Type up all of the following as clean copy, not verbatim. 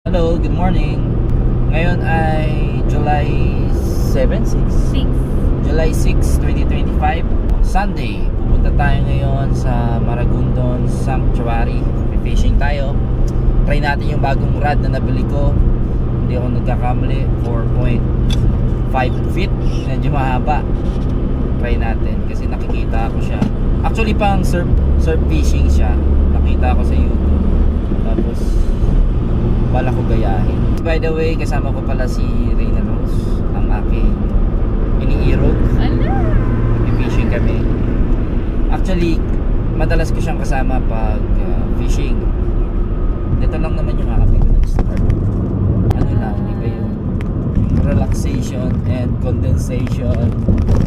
Hello, good morning. Ngayon ay July 7, 6? July 6, 2025, Sunday. Pupunta tayo ngayon sa Maragondon Sanctuary. Fishing tayo. Try natin yung bagong rod na nabili ko. Hindi ako nagkakamali, 4.5 feet. Medyo mahaba. Try natin kasi nakikita ko siya. Actually pang surf fishing siya. Nakita ko sa YouTube. Tapos wala ko gayahin. By the way, kasama ko pala si Reyna Rose, ang aking iniirog. Fishing kami. Actually, madalas ko siyang kasama pag fishing. Dito lang naman yung happy ko nag-start. Ano lang, iba yung relaxation and condensation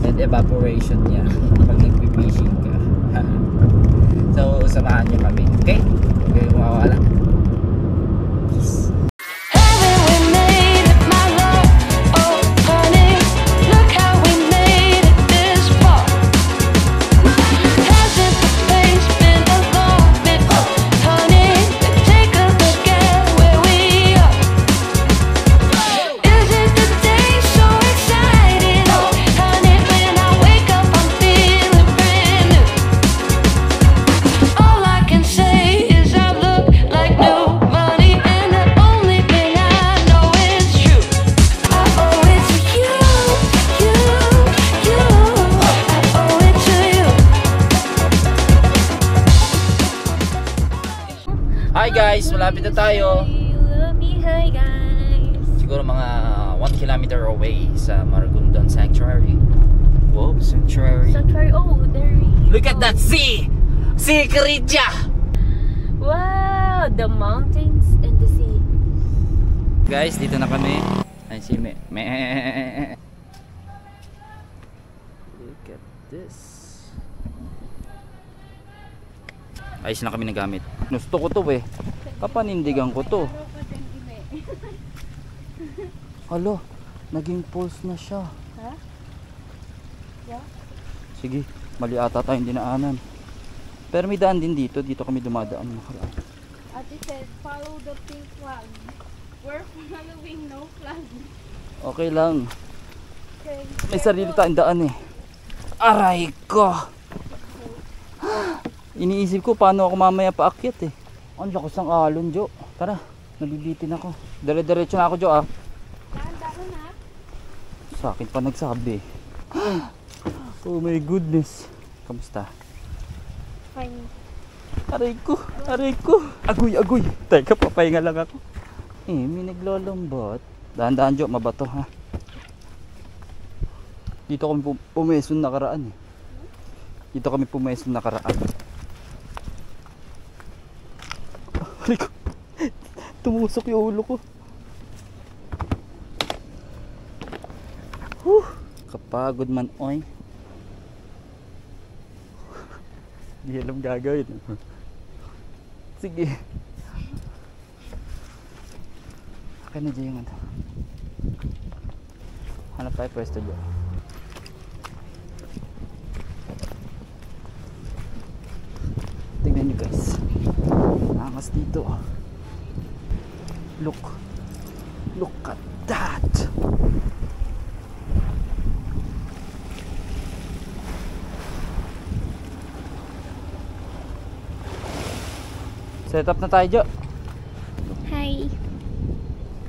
and evaporation niya pag nag-fishing ka. So, samahan niyo kami. Okay? Okay, mawawala. Hi guys, malapit na tayo. Hi guys. Siguro mga 1 kilometer away sa Maragondon Sanctuary. Wow, Sanctuary. Sanctuary, oh, there we go. Look at that sea! Sea Caridja! Wow, the mountains and the sea. Guys, dito na kami. Ay, si Me. Look at this. Ayos na kami nagamit. Gusto ko to eh. Kapanindigan ko to. Halo, naging pulse na siya. Ha? Yeah? Sige, mali ata tayong dinaanan. Pero may daan din dito. Dito kami dumadaan. Ate said, follow the pink flag. We're following no flag. Okay lang. Okay. May sarili tayong daan eh. Aray ko! Iniisip ko paano ako mamaya paakyat eh. Ang lakas ng alon, Jo. Tara, nabibitin ako. Dire-diretso na ako, Jo ah. Daan na. Sa akin pa nagsabi. Oh my goodness. Kamusta? Fine. Aray ko, aray ko. Agoy, agoy. Teka, papahinga lang ako. May naglolombat. Dahan-dahan, Jo, mabato ha. Dito kami pumeson nakaraan eh. Dito kami pumeson nakaraan. Aray ko. Tumusok yung ulo ko. Kapagod man, oy. Hindi alam gagawin. Sige. Akin na dyan yung ano. Hanap tayo pwesto dyan. Tignan nyo guys. Angas dito. Look at that. Set up na tayo, Jo. Hi.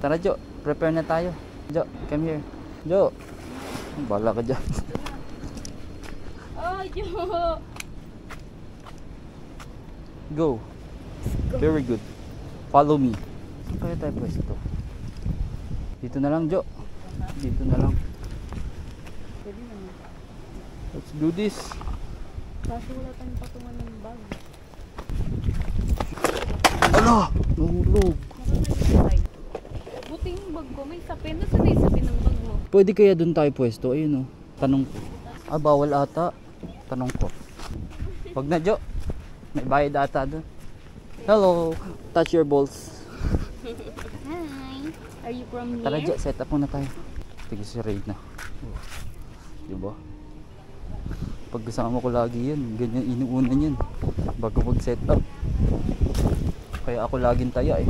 Tara, Jo. Prepare na tayo. Jo, come here. Jo. Bala ka dyan. Oh, yo. Go. Very good. Follow me. Saan kaya tayo pwesto? Dito na lang, Jo. Dito na lang. Let's do this. Kaso wala tayong patungan ng bag. Ala! Nahulog. Buti yung bag ko. May sapin. Nasaan na yung sapin ng bag mo? Pwede kaya dun tayo pwesto? Ayun o. Tanong ko. Bawal ata. Tanong ko. Wag na, Jo. May bayad ata dun. Hello. Touch your balls. Hi. Are you from here? Tara, Jo. Set up muna tayo. Tigil si Reyna. Diba? Pag kasama ko lagi yan, ganyan inuunan yan bago mag set up. Kaya ako laging taya eh.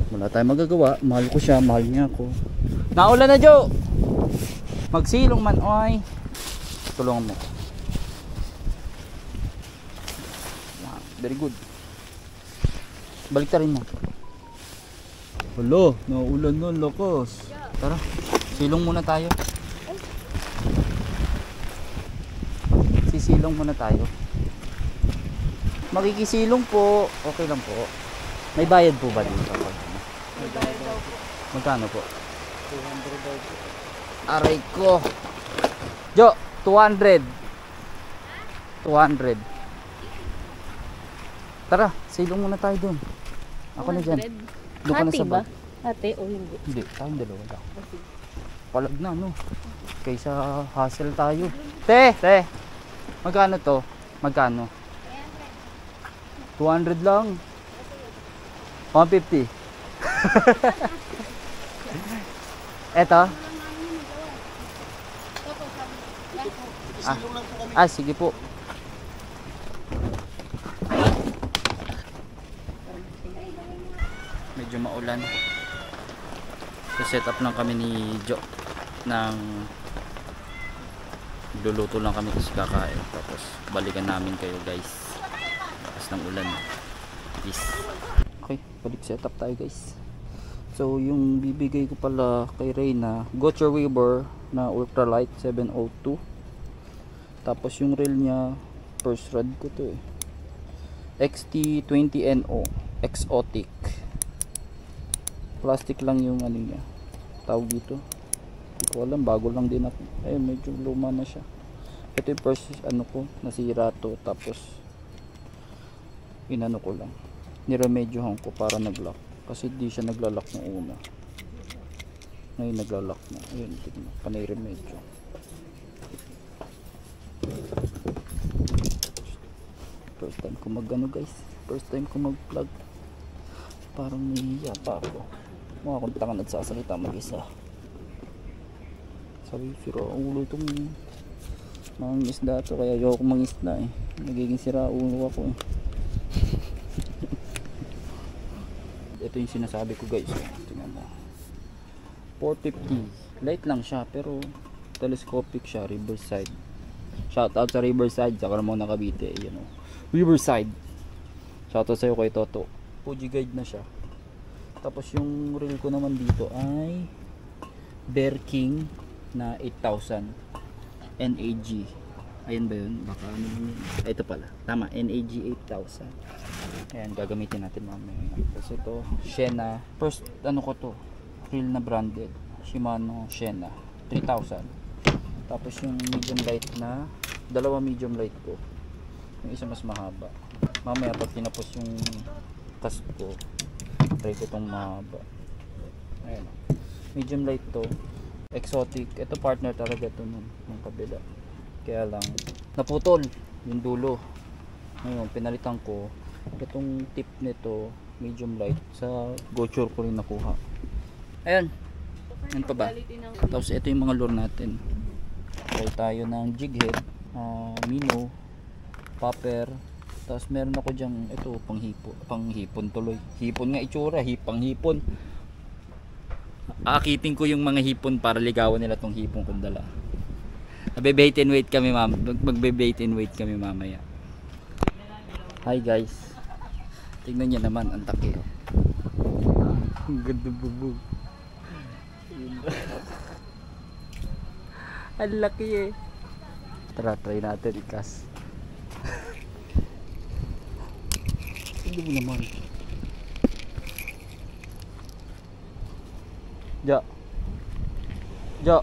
Wala tayong magagawa. Mahal ko siya, mahal niya ako. Naulan na, Jo! Magsilong man, oy. Tulungan mo. Very good. Balik ta rin mo. Hello, naulan na, lakas. Tara, silong muna tayo. Sisilong muna tayo. Makikisilong po. Okay lang po. May bayad po ba dito? May bayad daw po. Magkano po? 200 daw po. Aray ko. Jo, 200. 200. Tara, silong muna tayo dun. Ako na dyan. Doon ka na sa bag. Ate o hindi? Hindi, tayong dalawa lang. Palag na, no? Kaysa hassle tayo. Te! Magkano to? Magkano? 200 lang. 150. Eto? Sige po. Medyo maulan. So set up lang kami ni Jo ng luluto lang kami kasi kakain, tapos balikan namin kayo guys lakas ng ulan. Peace. Okay, balik set up tayo guys. So yung bibigay ko pala kay Reyna, Gotcha Weaver na ultralight 702. Tapos yung reel niya, first rod ko to eh, XT20NO Exotic. Plastic lang yung ano niya, tawag dito, hindi ko alam, bago lang din ako. Ayun, medyo luma na siya. Ito yung first ano ko, nasira to, tapos inano ko lang, niremedyohan ko para naglock, kasi di siya naglalak ng una. Ngayon naglalak na. Ayun, tignan, panay remedyo. First time ko mag ano guys, first time ko mag vlog, parang nahihiya pa ako. Mga kung tangan at sasalita mag-isa. Sabi, sira ulo itong mga isda to, kaya ayoko mangisda eh. Nagiging sira ulo ako eh. Ito yung sinasabi ko guys. Tingnan mo. 450. Light lang siya pero telescopic siya. Riverside. Shout out sa Riverside. Saka naman nakabite. You know. Riverside. Shout out sa'yo kay Toto. Fuji guide na siya. Tapos yung reel ko naman dito ay Bear King na 8,000 NAG. Ayan ba yun? Baka ano yun? Ito pala. Tama, NAG 8,000. Ayan, gagamitin natin mamaya. Tapos ito, Shena. First, ano ko to? Reel na branded. Shimano Shena. 3,000. Tapos yung medium light na, dalawa medium light ko. Yung isa mas mahaba. Mamaya pag tinapos yung task ko, try ko itong mahaba. Ayan. Medium light to. Exotic. Ito partner talaga ito ng kabila. Kaya lang naputol yung dulo. Ngayon pinalitan ko itong tip nito, medium light, sa Gotcha ko rin nakuha. Ayan. Yan pa ba? Tapos ito yung mga lure natin. Try tayo ng jig head, minnow, popper. Tapos meron ako dyang ito panghipon tuloy. Hipon nga itsura, panghipon. Aakitin ko yung mga hipon para ligawan nila tong hipon kong dala. Magbe-bait and wait kami magbe-bait and wait kami mamaya. Hi guys. Tingnan niyo naman ang taki. Ang ganda bubu. Ang laki eh. Tara, try natin ikas. Hindi mo naman. Jo.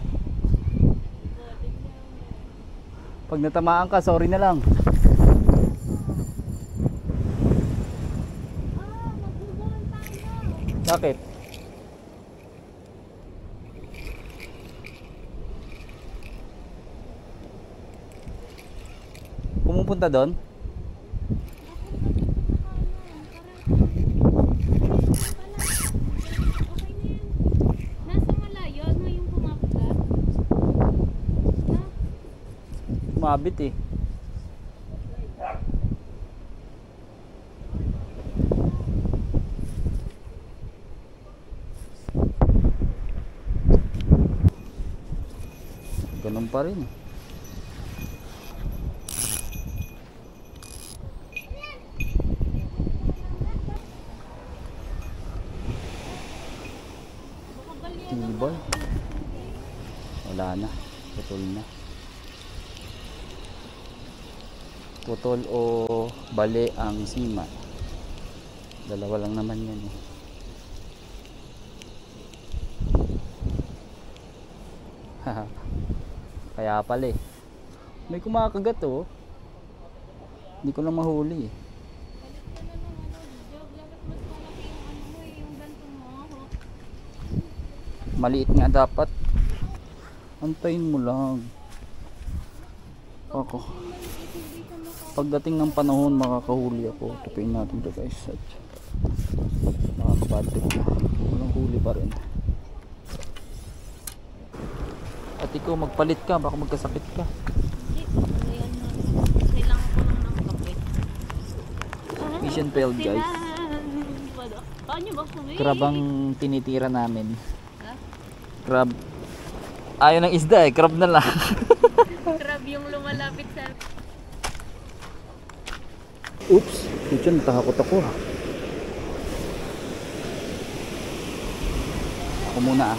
Pag natamaan ka, sorry na lang. Bakit? Pumupunta doon? Mabit eh. Ganun pa rin. Tibay. Wala na. Putol na. Putol o bali ang sima. Dalawa lang naman yan eh. Kaya pala eh. May kumakagat oh. Hindi ko lang mahuli eh. Maliit nga dapat. Antayin mo lang. Ako. Pagdating ng panahon makakahuli ako. Tupiin natin to guys. Nakakabatik na. Walang huli pa rin. At ikaw magpalit ka. Baka magkasakit ka. Kailangan ko lang ng kape. Fish and failed guys. Paano ba kumain? Crab ang tinitira namin. Crab. Ayaw ng isda eh. Crab na lang. Crab yung lumalapit sa... Oops. Dito natakot ako ah. Ako muna ah.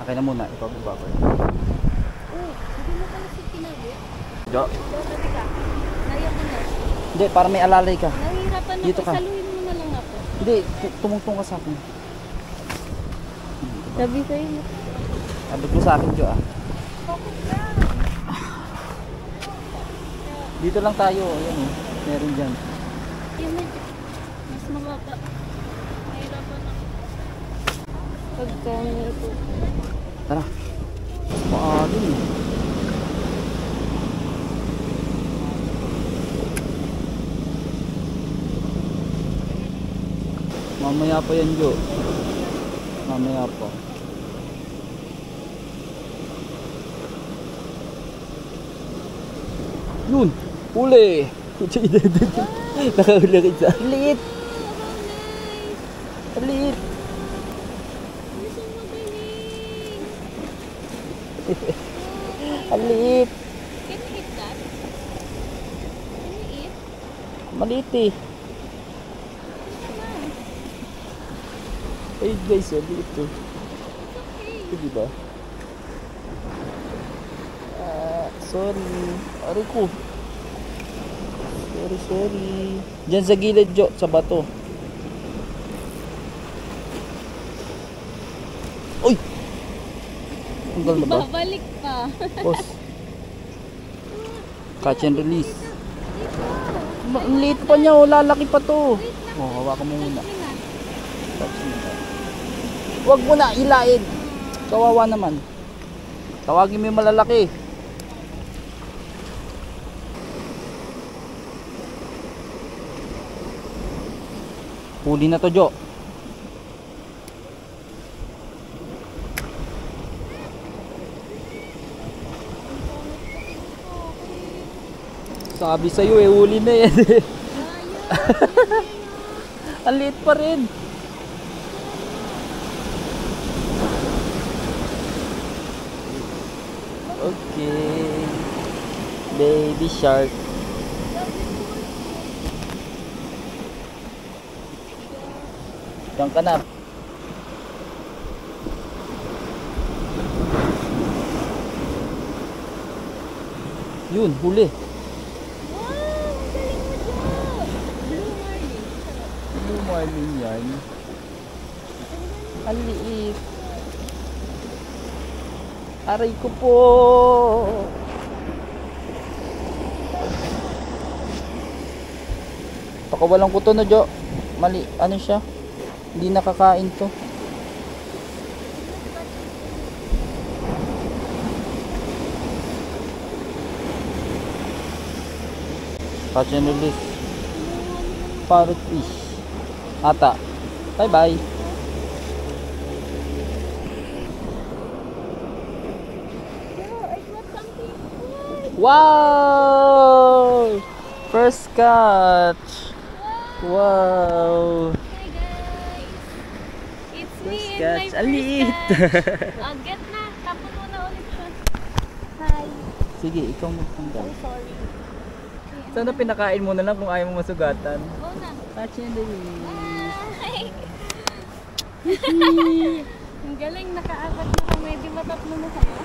Akin na muna. Ipababa ko. Hindi mo pala si Pinagit? Jo. Sabi ka, naya ko na. Hindi, para may alalay ka. Nahihirapan na Dito ako. ka. Saluhin mo na lang ako. Hindi, tumungtong ka sa akin. Sabi sa'yo. Abot mo sa akin, Jo ah. Focus na. Dito lang tayo. Ayan eh. Meron dyan. Yung medyo mas mababa. Nahihirapan ako. Pagka ito. Tara. Maalim eh. Mamaya pa yan, Jo. Mamaya pa. Yun! Huli! Nakahuli kita. Liit! Liit! Gusto mo magaling. Liit! Can you eat that? Can you eat? Maliit eh. Ay guys, liit to. Ito diba? Sorry. Aray ko. Sorry. Diyan sa gilid, Jo. Sa bato. Uy! Tanggal na ba? Babalik pa. Boss. Catch and release. Ang liit pa niya. Oh. Lalaki pa to. Oh, hawakan mo muna. Catch mo na. Huwag mo na ilain. Kawawa naman. Tawagin mo yung malalaki. Huli na to, Jo. Sabi sa'yo eh, huli na yan. Ang liit pa rin. Okay. Baby shark. Diyan ka na. Yun, huli. Wow! Ang galing mo dyan! Blue marlin. Blue marlin yan. Ang liit. Aray ko po. Pakawalan ko to na, Jo. Mali, ano siya? Hindi nakakain to. Catch and release. Parrot fish. Ata. Bye bye. Wow! I got something. Wow! First catch. Wow. Hi guys! It's me and my Catch. first Ang liit. Get na. Tapos mo na ulit siya. Hi. Sige, ikaw magtanggal. Oh, sorry. Sana pinakain mo na lang kung ayaw mo masugatan. Go na. Catch and release. Bye. Ang galing, nakaapat na kami. Di ba tatlo na tayo?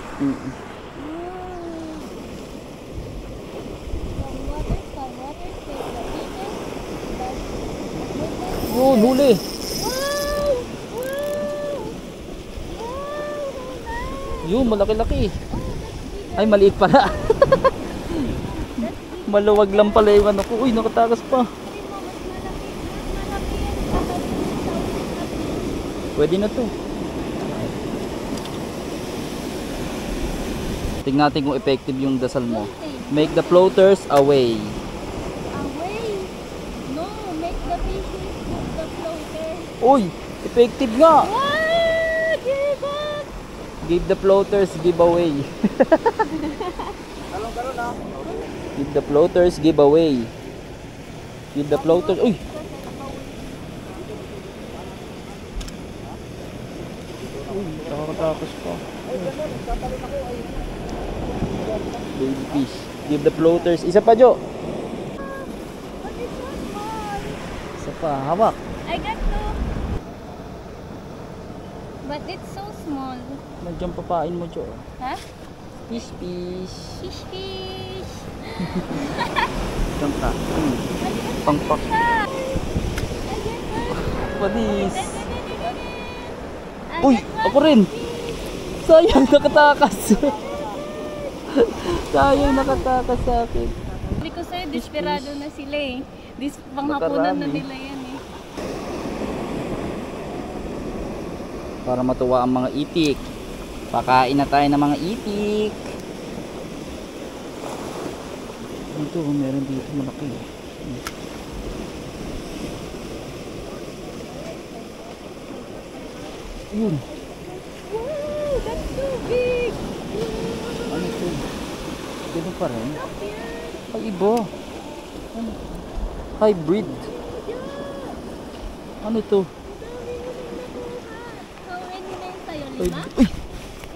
Yun, huli. Wow! Wow! Wow! Nice! Yun, malaki-laki. Oh, that's bigger. Ay, maliit pala. That's big. Maluwag lang pala yung ano ko. Uy, nakatakas pa. Hindi mo, mas malaki. Mas malaki yan. Tatapos sa ulit. Pwede na to. Tingnan natin kung effective yung dasal mo. Make the floaters away. Away! No! Make the fishes move the floater. Uy, effective nga. What? Give up! Give the floaters giveaway. Give the floaters giveaway. Give the floaters. Uy, nakakatakas pa. Baby fish. Give the floaters. Isa pa, Jo. What is that one? Isa pa, hawak. I got two. But it's so small. Nandiyan papain mo, Jo. Huh? Fish, fish. Fish, fish. Diyan ka. Pangpak. Ah! I get one. Panis. I Uy, get one ako rin. fish. Sayang, nakatakas. Sayang, nakatakas sa akin. Hindi ko sa'yo, desperado na sila eh. Panghapunan na Nakarami. nila yan eh. Para matuwa ang mga itik. Pakain na tayo ng mga itik. Ito, meron dito malaki. Yun. Wow, that's so big! Ano ito? Ganun pa rin. Stop yan! Ay, iba. Ano? Hybrid. Ano ito? How many na yun sa'yo? Ay, Lima? uy!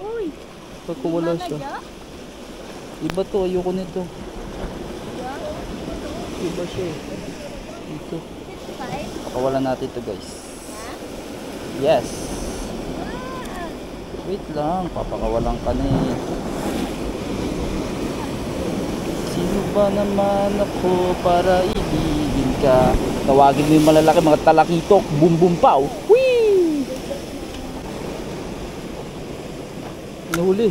Uy! Pagka wala Lima na siya. dyan? Iba to, ayoko nito. Yeah. Iba siya eh. Ito. Five? Pakawalan natin ito guys. Ha? Yes. Ah! Wait lang, papakawalan ka na eh. Sino ba naman ako para ibigin ka? Tawagin mo yung malalaki, mga talakitok. Boom boom pow. Whee! Nahuli.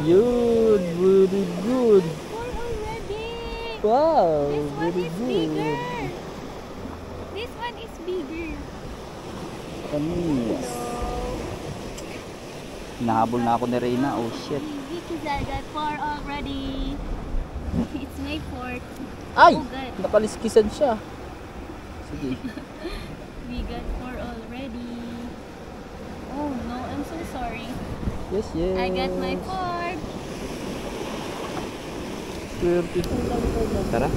Yun, very good. Four already! Wow, This one very is good. bigger! This one is bigger! Kanis. Nahabol na ako ni Reyna. Oh shit. Because I got four already. It's my fourth. Ay! Oh, good. Nakaliskisan siya. Sige. We got four already. Oh no, I'm so sorry. Yes, yes. I got my fourth. Swerte. Tara.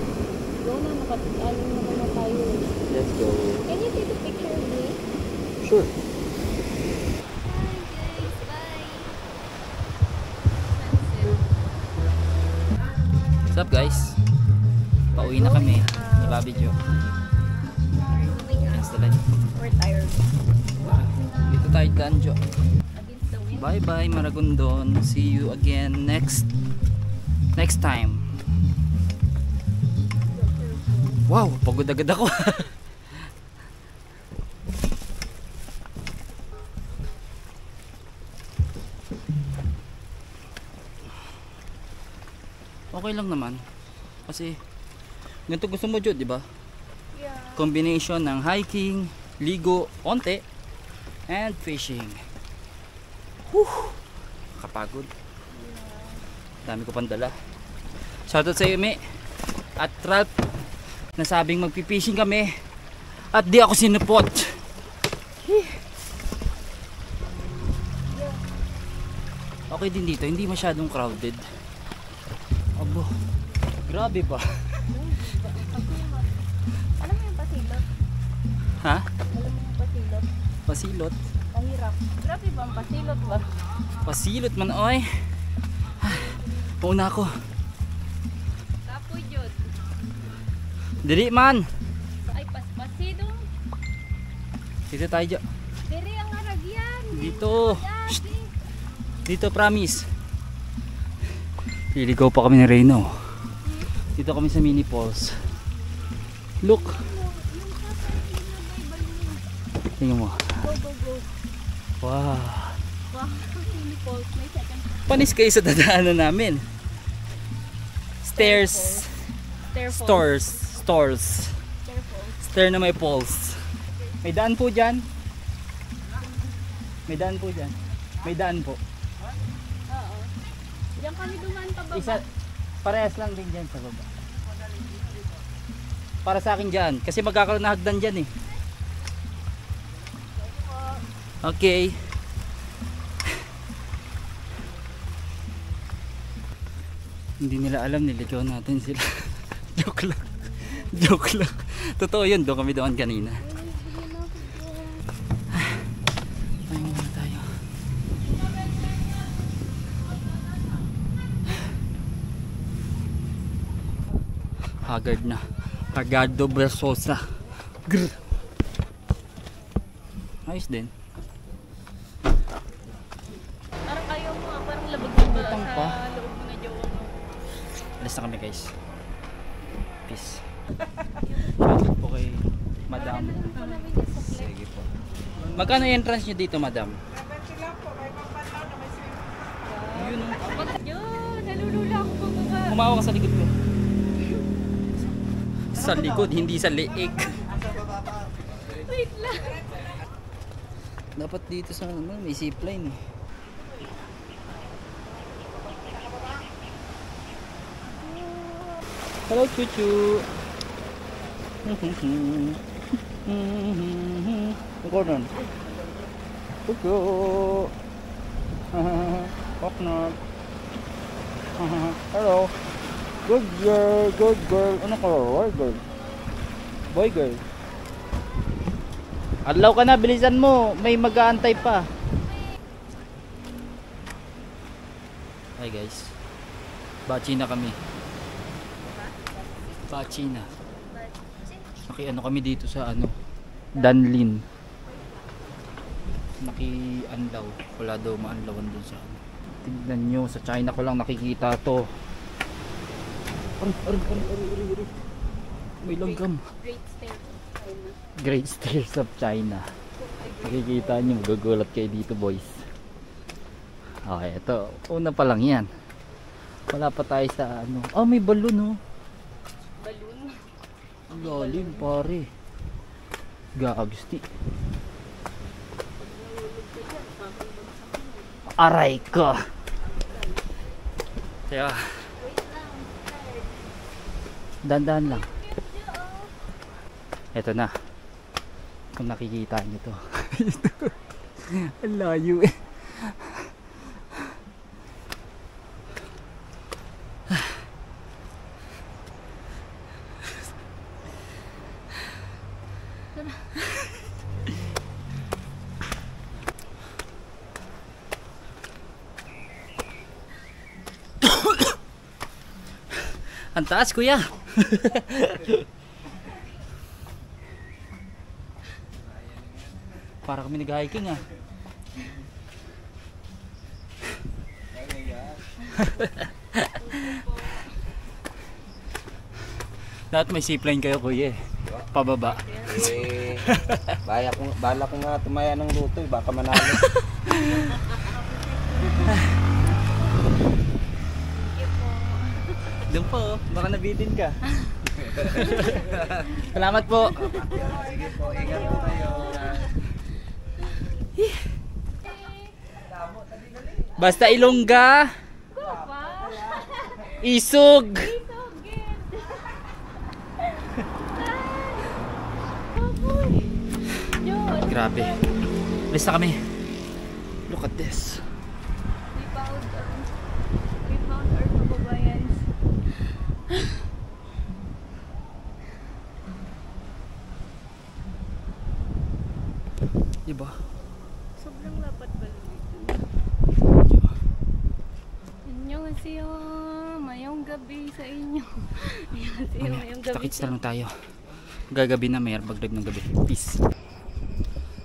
Go na, nakapit-alim naman na tayo. Let's go. Can you take a picture of me? Sure. Bye guys, bye. What's up guys? Pauwi na kami ni Bobby Jo. We're tired. Dito tayo daan Jo. Against the wind. Bye bye Maragondon. See you again next time. Wow, pagod agad ako. Okay lang naman. Kasi ganito gusto mo Jo, di ba? Yeah. Combination ng hiking, ligo, onte, and fishing. Whew! Kapagod. Dami ko pang dala. Shoutout sa iyo, Me. At Ralph, nasabing magpipishing kami. At di ako sinupot. Okay din dito, hindi masyadong crowded. Abo, grabe ba? Alam mo yung pasilot? Ha? Alam mo yung pasilot? Pasilot? mahirap. Grabe ba ang pasilot ba? Pasilot man oy. Pauna ako. Kapoy jud. Dili man. Ay paspasidong. Dito tayo. Diri ang aragyan. Dito. Shh. Dito promise. Liligaw pa kami ni Reno. Dito kami sa mini falls. Look. Tingnan mo. Go go go. Wow. Wow, mini falls. May second. Panis kayo sa dadaanan namin. Stairs. Stair falls. Stores. Stores. Stair falls. Stair na may falls. May daan po dyan. May daan po dyan. May daan po. Oo. Diyan kami dumaan pababa. Isa, parehas lang din dyan sa baba. Para sa akin dyan. Kasi magkakaroon na hagdan dyan eh. Okay. Hindi nila alam, niligaw natin sila. Joke lang. Joke lang. Totoo yun, doon kami doon kanina. Tayo muna tayo. Haggard na. Hagardo Versosa. Grr. Ayos din. Parang ayaw mo, parang labag na ba Utang sa pa. loob mo na jowa mo. Alas na kami guys. Peace. Shoutout po kay Madam. Sige po. Magkano yung entrance nyo dito, Madam? Ayun o. Yun, nalulula ako pababa. Kumawa ka sa likod ko. Sa likod, hindi sa leeg. Wait lang. Dapat dito sa ano, may zipline eh. Hello, Chuchu. Gordon. Chuchu. Coconut. Hello. Good girl, good girl. Ano ka? Boy girl. Boy girl. Adlaw ka na, bilisan mo. May mag-aantay pa. Hi guys. Bachi na kami. Bachi na. Ano kami dito sa ano? Danlin. Naki-anlaw. Wala daw maanlawan dun sa ano. Tignan nyo, sa China ko lang nakikita to. Ari. May langgam. Great stair. Great Stairs of China. Makikita nyo, magugulat kayo dito boys. Okay, ito. Una pa lang yan. Wala pa tayo sa ano. Oh, may balon oh. Balloon. Ang lalim pare. Gagasti. Aray ko. Kaya dandan lang. Ito na. Kung nakikita nyo to. Ang layo eh. Ang taas kuya. Para kami nag-hiking ah. Dapat may zipline kayo kuya eh. Pababa. Eh, bala ko nga tumaya ng luto eh, baka manalo. Doon po, baka nabitin ka. Salamat po. Sige po, ingat po kayo. Basta Ilongga, Isog. Grabe. Alis na kami. Look at this. We found our kababayans. Diba? Sobrang Sobrang lapat pala dito. Annyeonghaseyo. Mayong gabi sa inyo. Annyeonghaseyo. Mayong gabi Kita-kits sa na lang tayo. Gagabi na, may mag-drive ng gabi. Peace.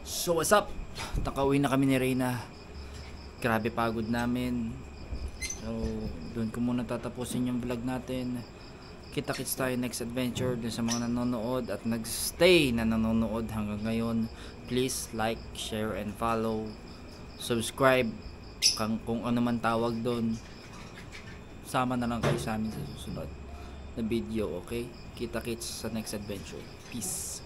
So what's up? Nakauwi na kami ni Reyna. Grabe pagod namin. So doon ko muna tatapusin yung vlog natin. Kita-kits tayo next adventure. Dun sa mga nanonood at nagstay na nanonood hanggang ngayon, please like, share and follow. Subscribe kung ano man tawag doon. Sama na lang kayo sa amin sa susunod na video, okay? Kita-kits sa next adventure. Peace.